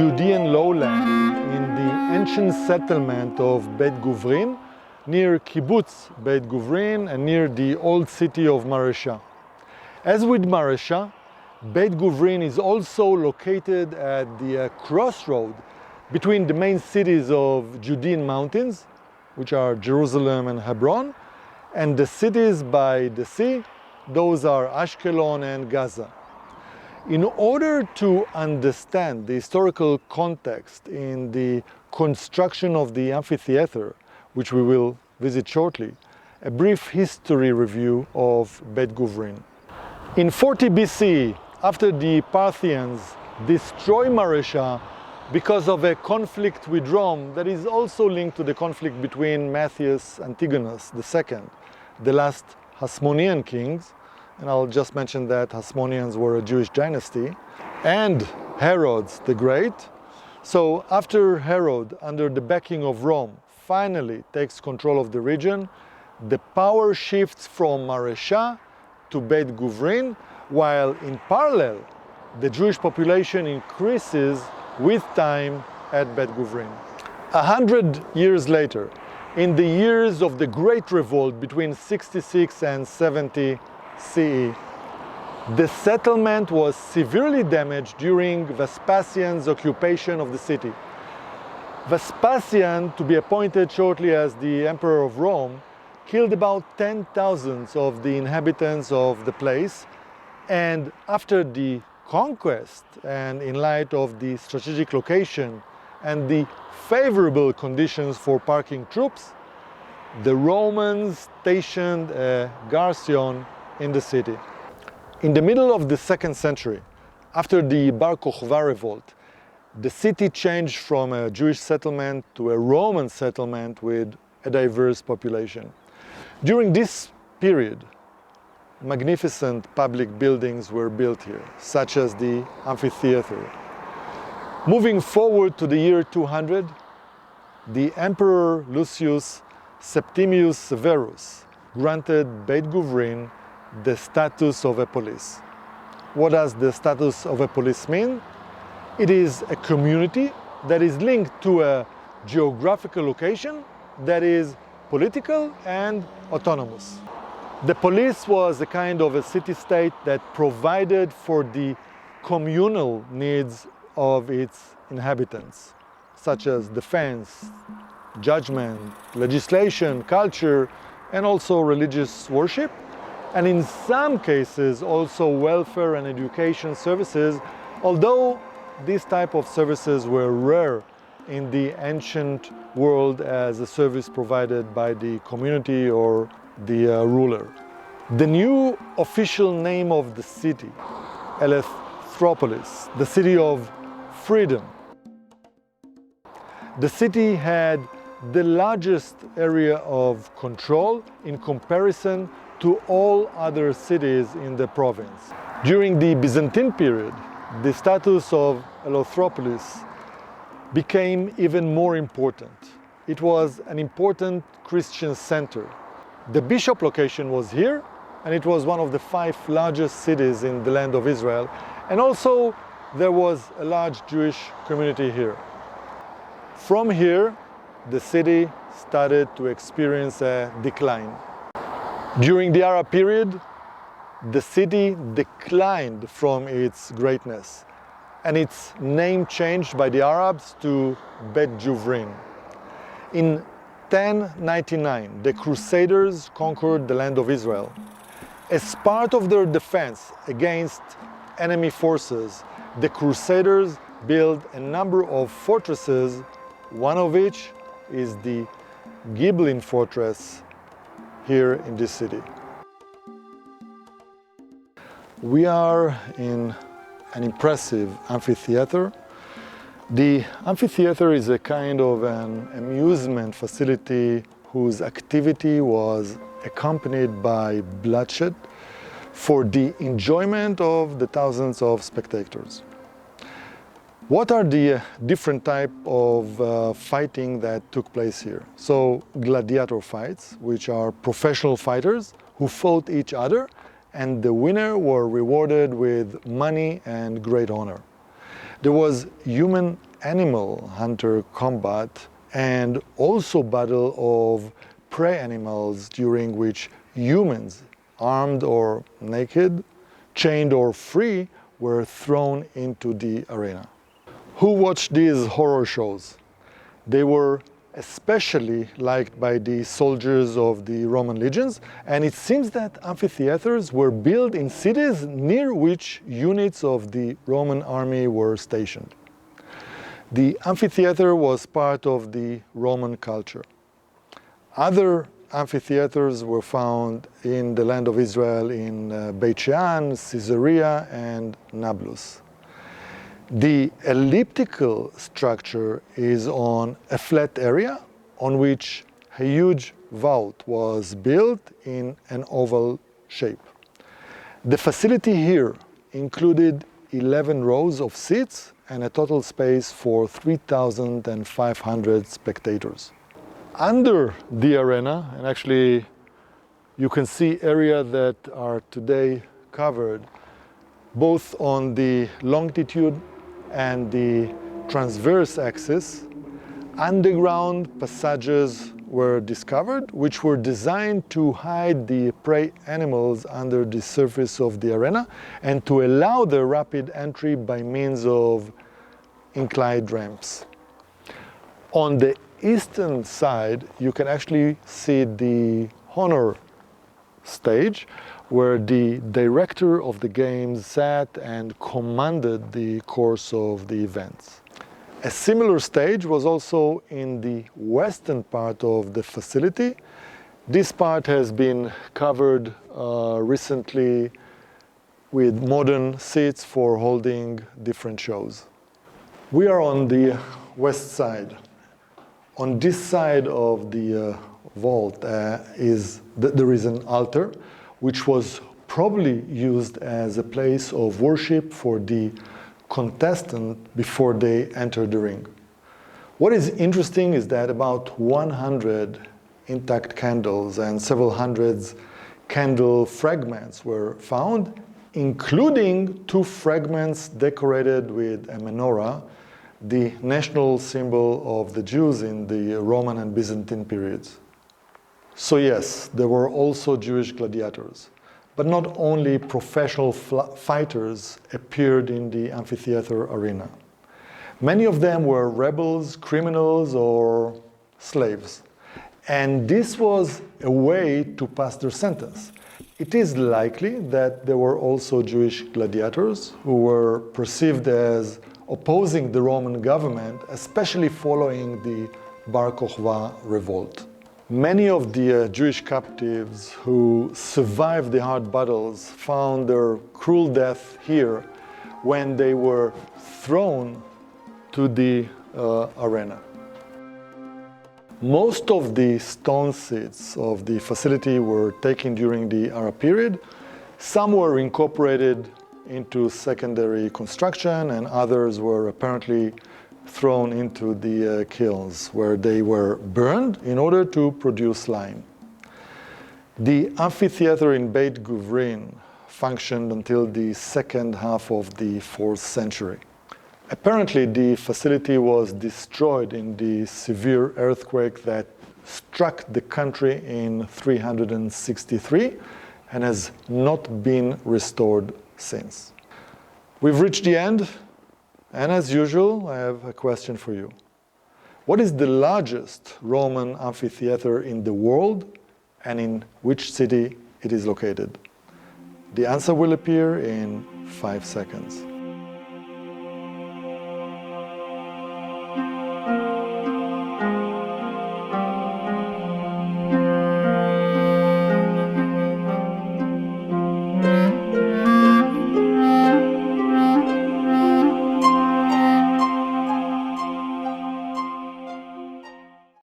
Judean lowland in the ancient settlement of Beit Guvrin, near Kibbutz Beit Guvrin and near the old city of Maresha. As with Maresha, Beit Guvrin is also located at the crossroad between the main cities of Judean mountains, which are Jerusalem and Hebron, and the cities by the sea, those are Ashkelon and Gaza. In order to understand the historical context in the construction of the amphitheater, which we will visit shortly, a brief history review of Beit Guvrin. In 40 BC, after the Parthians destroyed Maresha because of a conflict with Rome that is also linked to the conflict between Matthias Antigonus II, the last Hasmonean kings, and I'll just mention that Hasmoneans were a Jewish dynasty, and Herod the Great. So after Herod, under the backing of Rome, finally takes control of the region, the power shifts from Maresha to Beit Guvrin, while in parallel, the Jewish population increases with time at Beit Guvrin. 100 years later, in the years of the Great Revolt between 66 and 70 CE, the settlement was severely damaged during Vespasian's occupation of the city. Vespasian, to be appointed shortly as the Emperor of Rome, killed about 10,000 of the inhabitants of the place, and after the conquest, and in light of the strategic location and the favorable conditions for parking troops, the Romans stationed a garrison in the city. In the middle of the 2nd century, after the Bar Kokhba revolt, the city changed from a Jewish settlement to a Roman settlement with a diverse population. During this period, magnificent public buildings were built here, such as the amphitheater. Moving forward to the year 200, the Emperor Lucius Septimius Severus granted Beit Guvrin the status of a polis. What does the status of a polis mean? It is a community that is linked to a geographical location that is political and autonomous. The polis was a kind of a city-state that provided for the communal needs of its inhabitants, such as defense, judgment, legislation, culture, and also religious worship, and in some cases also welfare and education services, although these type of services were rare in the ancient world as a service provided by the community or the ruler. The new official name of the city, Eleutheropolis, the city of freedom. The city had the largest area of control in comparison to all other cities in the province. During the Byzantine period, the status of Eleutheropolis became even more important. It was an important Christian center. The bishop location was here, and it was one of the 5 largest cities in the land of Israel. And also, there was a large Jewish community here. From here, the city started to experience a decline. During the Arab period, the city declined from its greatness, and its name changed by the Arabs to Beit Guvrin. In 1099, the Crusaders conquered the land of Israel. As part of their defense against enemy forces, the Crusaders built a number of fortresses, one of which is the Giblin fortress here in this city. We are in an impressive amphitheater. The amphitheater is a kind of an amusement facility whose activity was accompanied by bloodshed for the enjoyment of the thousands of spectators. What are the different types of fighting that took place here? So, gladiator fights, which are professional fighters who fought each other, and the winner were rewarded with money and great honor. There was human animal hunter combat and also battle of prey animals during which humans, armed or naked, chained or free, were thrown into the arena. Who watched these horror shows? They were especially liked by the soldiers of the Roman legions, and it seems that amphitheaters were built in cities near which units of the Roman army were stationed. The amphitheater was part of the Roman culture. Other amphitheaters were found in the land of Israel in Beit Shean, Caesarea and Nablus. The elliptical structure is on a flat area on which a huge vault was built in an oval shape. The facility here included 11 rows of seats and a total space for 3,500 spectators. Under the arena, and actually you can see areas that are today covered both on the longitude and the transverse axis, underground passages were discovered, which were designed to hide the prey animals under the surface of the arena and to allow the rapid entry by means of inclined ramps. On the eastern side, you can actually see the honor stage, where the director of the games sat and commanded the course of the events. A similar stage was also in the western part of the facility. This part has been covered recently with modern seats for holding different shows. We are on the west side. On this side of the vault there is an altar, which was probably used as a place of worship for the contestant before they entered the ring. What is interesting is that about 100 intact candles and several hundreds candle fragments were found, including 2 fragments decorated with a menorah, the national symbol of the Jews in the Roman and Byzantine periods. So yes, there were also Jewish gladiators, but not only professional fighters appeared in the amphitheater arena. Many of them were rebels, criminals, or slaves. And this was a way to pass their sentence. It is likely that there were also Jewish gladiators who were perceived as opposing the Roman government, especially following the Bar Kokhba revolt. Many of the Jewish captives who survived the hard battles found their cruel death here when they were thrown to the arena. Most of the stone seats of the facility were taken during the Arab period. Some were incorporated into secondary construction, and others were apparently thrown into the kilns, where they were burned in order to produce lime. The amphitheater in Beit Guvrin functioned until the second half of the 4th century. Apparently, the facility was destroyed in the severe earthquake that struck the country in 363 and has not been restored since. We've reached the end. And as usual, I have a question for you. What is the largest Roman amphitheater in the world, and in which city it is located? The answer will appear in 5 seconds.